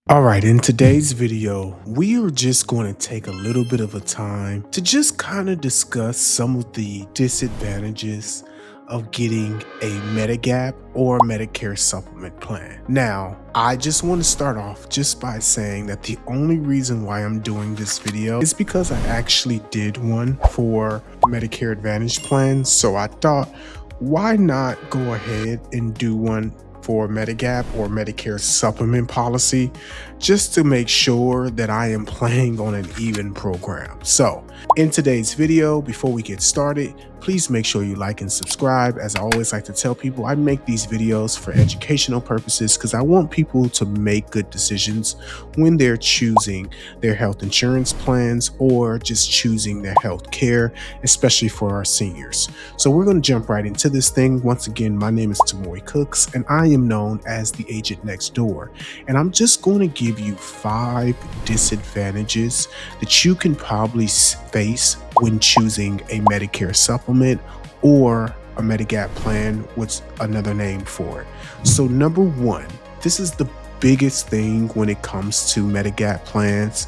All right, in today's video, we are just going to take a little bit of a time to just kind of discuss some of the disadvantages of getting a Medigap or Medicare supplement plan. Now, I just want to start off just by saying that the only reason why I'm doing this video is because I actually did one for Medicare Advantage plans. So I thought, why not go ahead and do one for Medigap or Medicare supplement policy, just to make sure that I am playing on an even program. So in today's video, before we get started, please make sure you like and subscribe. As I always like to tell people, I make these videos for educational purposes because I want people to make good decisions when they're choosing their health insurance plans or just choosing their health care, especially for our seniors. So we're going to jump right into this thing. Once again, my name is Tamori Cooks and I am known as the agent next door. And I'm just going to give you 5 disadvantages that you can probably face when choosing a Medicare supplement or a Medigap plan, what's another name for it. So number 1, this is the biggest thing when it comes to Medigap plans.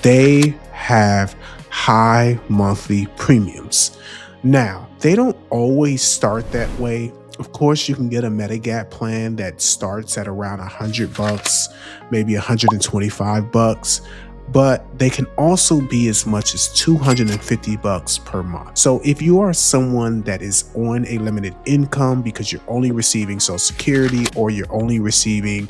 They have high monthly premiums. Now, they don't always start that way. Of course, you can get a Medigap plan that starts at around $100, maybe $125, but they can also be as much as $250 per month. So if you are someone that is on a limited income because you're only receiving Social Security or you're only receiving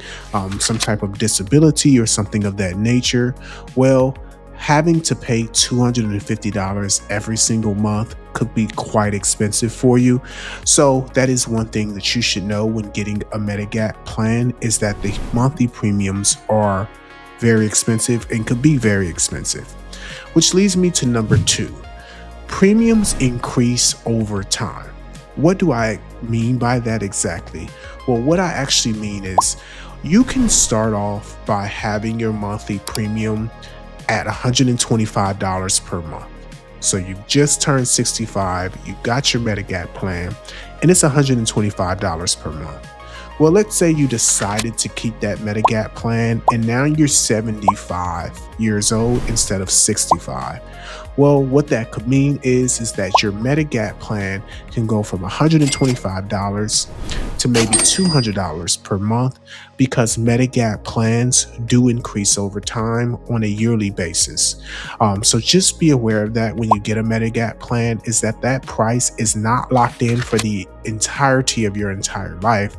some type of disability or something of that nature, well, having to pay $250 every single month could be quite expensive for you. So that is one thing that you should know when getting a Medigap plan, is that the monthly premiums are very expensive and could be very expensive. Which leads me to number 2. Premiums increase over time. What do I mean by that exactly? Well, what I actually mean is you can start off by having your monthly premium at $125 per month. So you just turned 65, you got your Medigap plan, and it's $125 per month. Well, let's say you decided to keep that Medigap plan and now you're 75 years old instead of 65. Well, what that could mean is that your Medigap plan can go from $125 to maybe $200 per month, because Medigap plans do increase over time on a yearly basis. So just be aware of that when you get a Medigap plan, is that price is not locked in for the entirety of your entire life.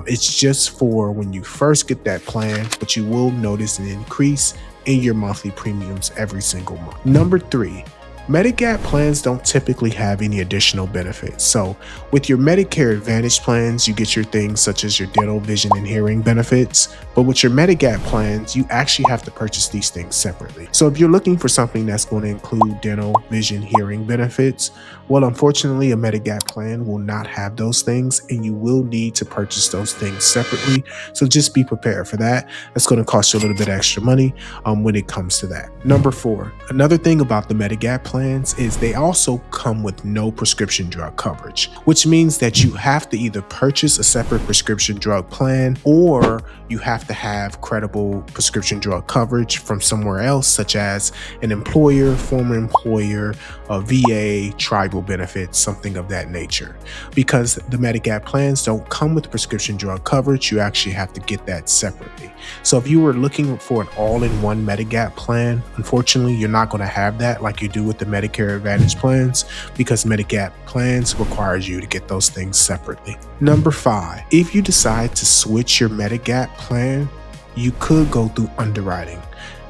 It's just for when you first get that plan, but you will notice an increase in your monthly premiums every single month. Number 3, Medigap plans don't typically have any additional benefits. So with your Medicare Advantage plans, you get your things such as your dental, vision, and hearing benefits. But with your Medigap plans, you actually have to purchase these things separately. So if you're looking for something that's going to include dental, vision, hearing benefits, well, unfortunately, a Medigap plan will not have those things, and you will need to purchase those things separately. So just be prepared for that. That's going to cost you a little bit extra money when it comes to that. Number 4, another thing about the Medigap plans is they also come with no prescription drug coverage, which means that you have to either purchase a separate prescription drug plan or you have to have credible prescription drug coverage from somewhere else, such as an employer, former employer, a VA, tribal benefits, something of that nature. Because the Medigap plans don't come with prescription drug coverage, you actually have to get that separately. So if you were looking for an all-in-one Medigap plan, unfortunately, you're not going to have that like you do with the Medicare Advantage plans, because Medigap plans requires you to get those things separately. Number 5, if you decide to switch your Medigap plan, you could go through underwriting.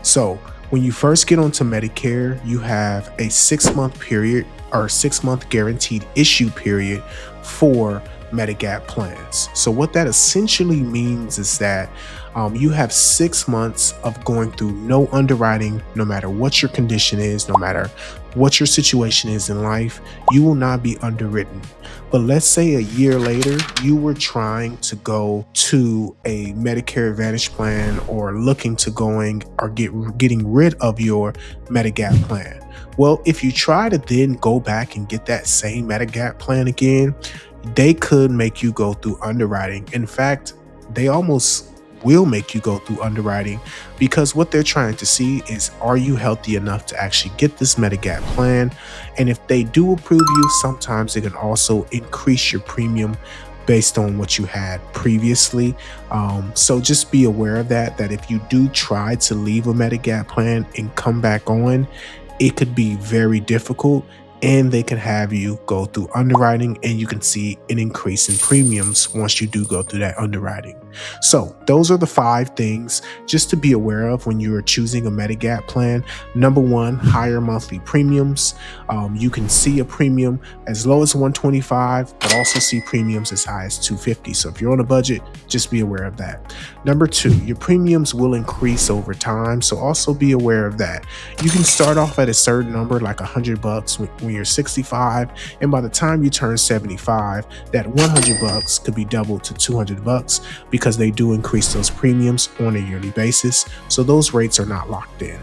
So when you first get onto Medicare, you have a 6-month period or 6-month guaranteed issue period for Medigap plans. So what that essentially means is that you have 6 months of going through no underwriting. No matter what your condition is, no matter what your situation is in life, you will not be underwritten. But let's say a year later, you were trying to go to a Medicare Advantage plan or looking to getting rid of your Medigap plan. Well, if you try to then go back and get that same Medigap plan again, they could make you go through underwriting. In fact, they almost will make you go through underwriting, because what they're trying to see is, are you healthy enough to actually get this Medigap plan? And if they do approve you, sometimes they can also increase your premium based on what you had previously. So just be aware of that if you do try to leave a Medigap plan and come back on, it could be very difficult, and they can have you go through underwriting, and you can see an increase in premiums once you do go through that underwriting. So those are the 5 things just to be aware of when you are choosing a Medigap plan. Number 1, higher monthly premiums. You can see a premium as low as $125, but also see premiums as high as $250. So if you're on a budget, just be aware of that. Number 2, your premiums will increase over time, so also be aware of that. You can start off at a certain number, like $100 when you're 65, and by the time you turn 75, that $100 could be doubled to $200, because they do increase those premiums on a yearly basis, so those rates are not locked in.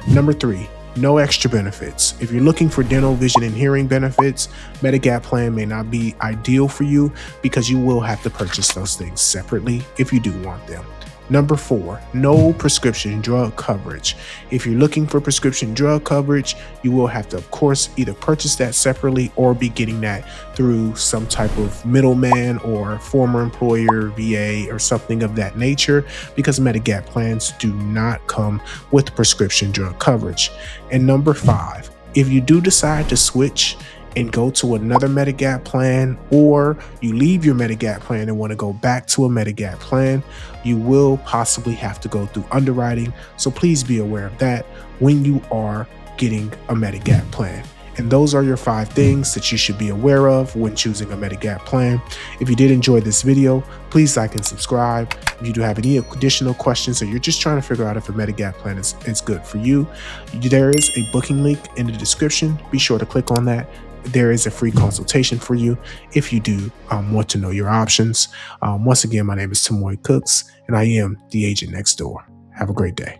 Number 3, no extra benefits. If you're looking for dental, vision, and hearing benefits, Medigap plan may not be ideal for you, because you will have to purchase those things separately if you do want them. Number 4, no prescription drug coverage. If you're looking for prescription drug coverage, you will have to, of course, either purchase that separately or be getting that through some type of middleman or former employer, VA, or something of that nature, because Medigap plans do not come with prescription drug coverage. And number 5, if you do decide to switch and go to another Medigap plan, or you leave your Medigap plan and want to go back to a Medigap plan, you will possibly have to go through underwriting. So please be aware of that when you are getting a Medigap plan. And those are your 5 things that you should be aware of when choosing a Medigap plan. If you did enjoy this video, please like and subscribe. If you do have any additional questions, or you're just trying to figure out if a Medigap plan is good for you, there is a booking link in the description. Be sure to click on that. There is a free consultation for you if you do want to know your options. Once again, my name is Tamoy Cooks, and I am the agent next door. Have a great day.